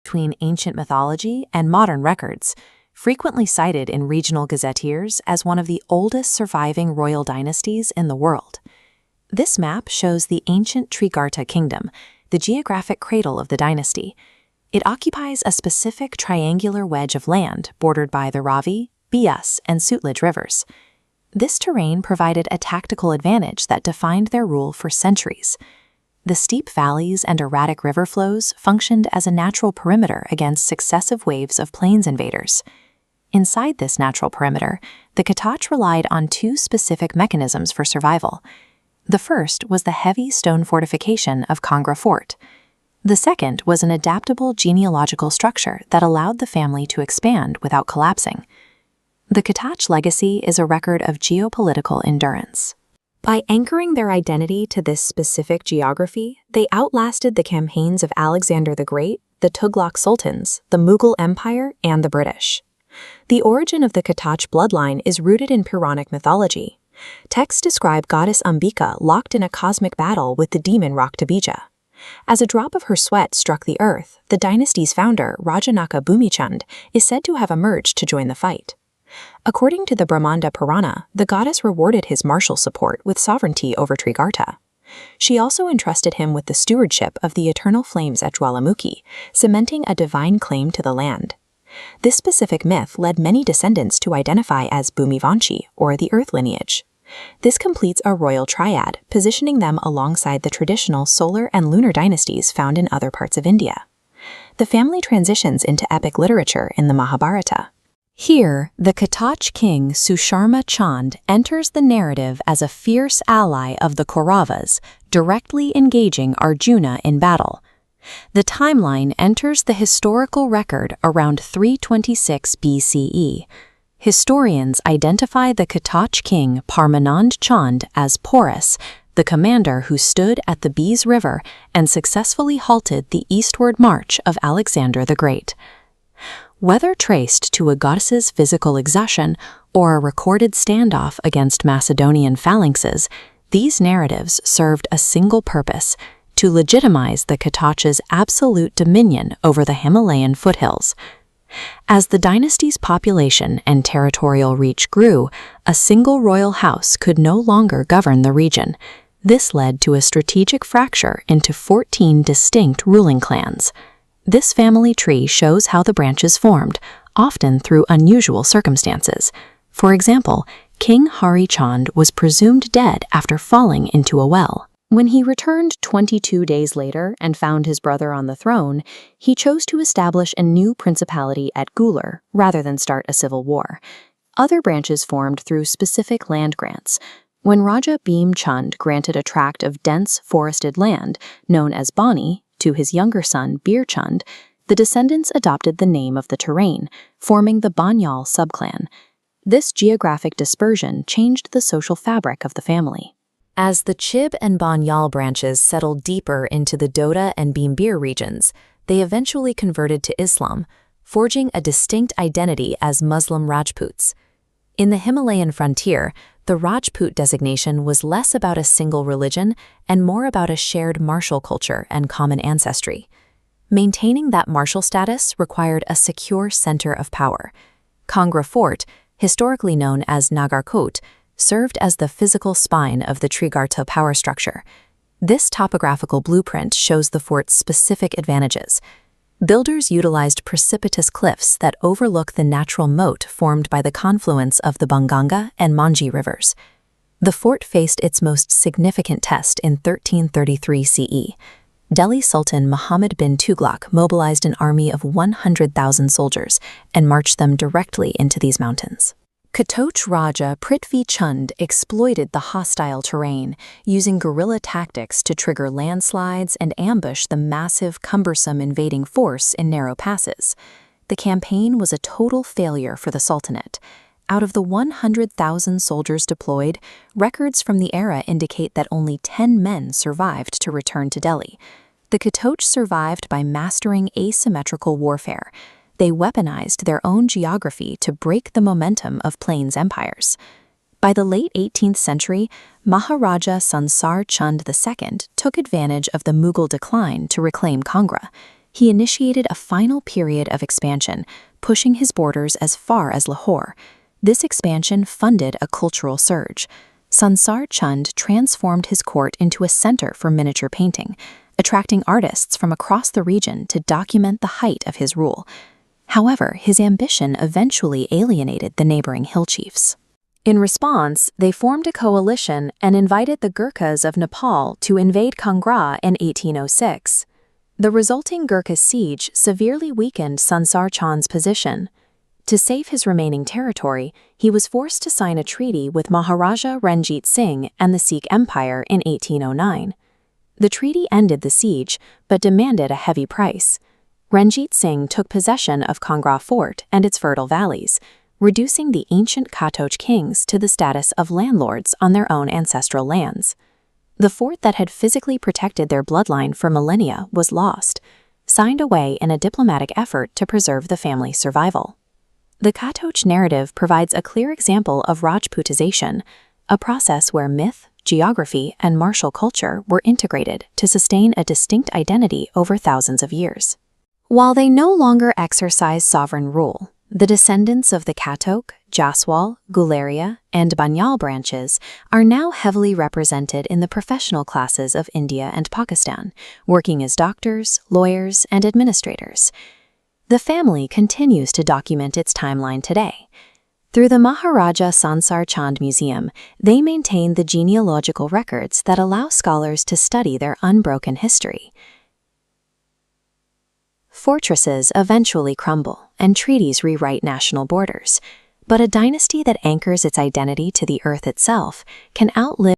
between ancient mythology and modern records, frequently cited in regional gazetteers as one of the oldest surviving royal dynasties in the world. This map shows the ancient Trigarta kingdom, the geographic cradle of the dynasty. It occupies a specific triangular wedge of land bordered by the Ravi, Bias, and Sutlej rivers. This terrain provided a tactical advantage that defined their rule for centuries. The steep valleys and erratic river flows functioned as a natural perimeter against successive waves of plains invaders. Inside this natural perimeter, the Katoch relied on two specific mechanisms for survival. The first was the heavy stone fortification of Kangra Fort. The second was an adaptable genealogical structure that allowed the family to expand without collapsing. The Katoch legacy is a record of geopolitical endurance. By anchoring their identity to this specific geography, they outlasted the campaigns of Alexander the Great, the Tughlaq Sultans, the Mughal Empire, and the British. The origin of the Katoch bloodline is rooted in Puranic mythology. Texts describe goddess Ambika locked in a cosmic battle with the demon Raktabija. As a drop of her sweat struck the earth, the dynasty's founder, Rajanaka Bhumichand, is said to have emerged to join the fight. According to the Brahmanda Purana, the goddess rewarded his martial support with sovereignty over Trigarta. She also entrusted him with the stewardship of the eternal flames at Jwalamukhi, cementing a divine claim to the land. This specific myth led many descendants to identify as Bhumivanshi, or the earth lineage. This completes a royal triad, positioning them alongside the traditional solar and lunar dynasties found in other parts of India. The family transitions into epic literature in the Mahabharata. Here, the Katoch king Susharma Chand enters the narrative as a fierce ally of the Kauravas, directly engaging Arjuna in battle. The timeline enters the historical record around 326 BCE. Historians identify the Katoch king Parmanand Chand as Porus, the commander who stood at the Beas River and successfully halted the eastward march of Alexander the Great. Whether traced to a goddess's physical exertion or a recorded standoff against Macedonian phalanxes, these narratives served a single purpose: to legitimize the Katoch's absolute dominion over the Himalayan foothills. As the dynasty's population and territorial reach grew, a single royal house could no longer govern the region. This led to a strategic fracture into 14 distinct ruling clans. This family tree shows how the branches formed, often through unusual circumstances. For example, King Hari Chand was presumed dead after falling into a well. When he returned 22 days later and found his brother on the throne, he chose to establish a new principality at Gular rather than start a civil war. Other branches formed through specific land grants. When Raja Bhim Chand granted a tract of dense forested land, known as Bani, to his younger son Bir Chand, the descendants adopted the name of the terrain, forming the Banyal subclan. This geographic dispersion changed the social fabric of the family. As the Chib and Banyal branches settled deeper into the Doda and Bhimbir regions, they eventually converted to Islam, forging a distinct identity as Muslim Rajputs. In the Himalayan frontier, the Rajput designation was less about a single religion and more about a shared martial culture and common ancestry. Maintaining that martial status required a secure center of power. Kangra Fort, historically known as Nagarkot, served as the physical spine of the Trigarta power structure. This topographical blueprint shows the fort's specific advantages. Builders utilized precipitous cliffs that overlook the natural moat formed by the confluence of the Banganga and Manji rivers. The fort faced its most significant test in 1333 CE. Delhi Sultan Muhammad bin Tughlaq mobilized an army of 100,000 soldiers and marched them directly into these mountains. Katoch Raja Prithvi Chand exploited the hostile terrain, using guerrilla tactics to trigger landslides and ambush the massive, cumbersome invading force in narrow passes. The campaign was a total failure for the Sultanate. Out of the 100,000 soldiers deployed, records from the era indicate that only 10 men survived to return to Delhi. The Katoch survived by mastering asymmetrical warfare. They weaponized their own geography to break the momentum of plains empires. By the late 18th century, Maharaja Sansar Chand II took advantage of the Mughal decline to reclaim Kangra. he initiated a final period of expansion, pushing his borders as far as Lahore. This expansion funded a cultural surge. Sansar Chand transformed his court into a center for miniature painting, attracting artists from across the region to document the height of his rule. However, his ambition eventually alienated the neighboring hill chiefs. In response, they formed a coalition and invited the Gurkhas of Nepal to invade Kangra in 1806. The resulting Gurkha siege severely weakened Sansar Chand's position. To save his remaining territory, he was forced to sign a treaty with Maharaja Ranjit Singh and the Sikh Empire in 1809. The treaty ended the siege, but demanded a heavy price. Ranjit Singh took possession of Kangra Fort and its fertile valleys, reducing the ancient Katoch kings to the status of landlords on their own ancestral lands. The fort that had physically protected their bloodline for millennia was lost, signed away in a diplomatic effort to preserve the family's survival. The Katoch narrative provides a clear example of Rajputization, a process where myth, geography, and martial culture were integrated to sustain a distinct identity over thousands of years. While they no longer exercise sovereign rule, the descendants of the Katoch, Jaswal, Gularia, and Banyal branches are now heavily represented in the professional classes of India and Pakistan, working as doctors, lawyers, and administrators. The family continues to document its timeline today. Through the Maharaja Sansar Chand Museum, they maintain the genealogical records that allow scholars to study their unbroken history. Fortresses eventually crumble, and treaties rewrite national borders. But a dynasty that anchors its identity to the earth itself can outlive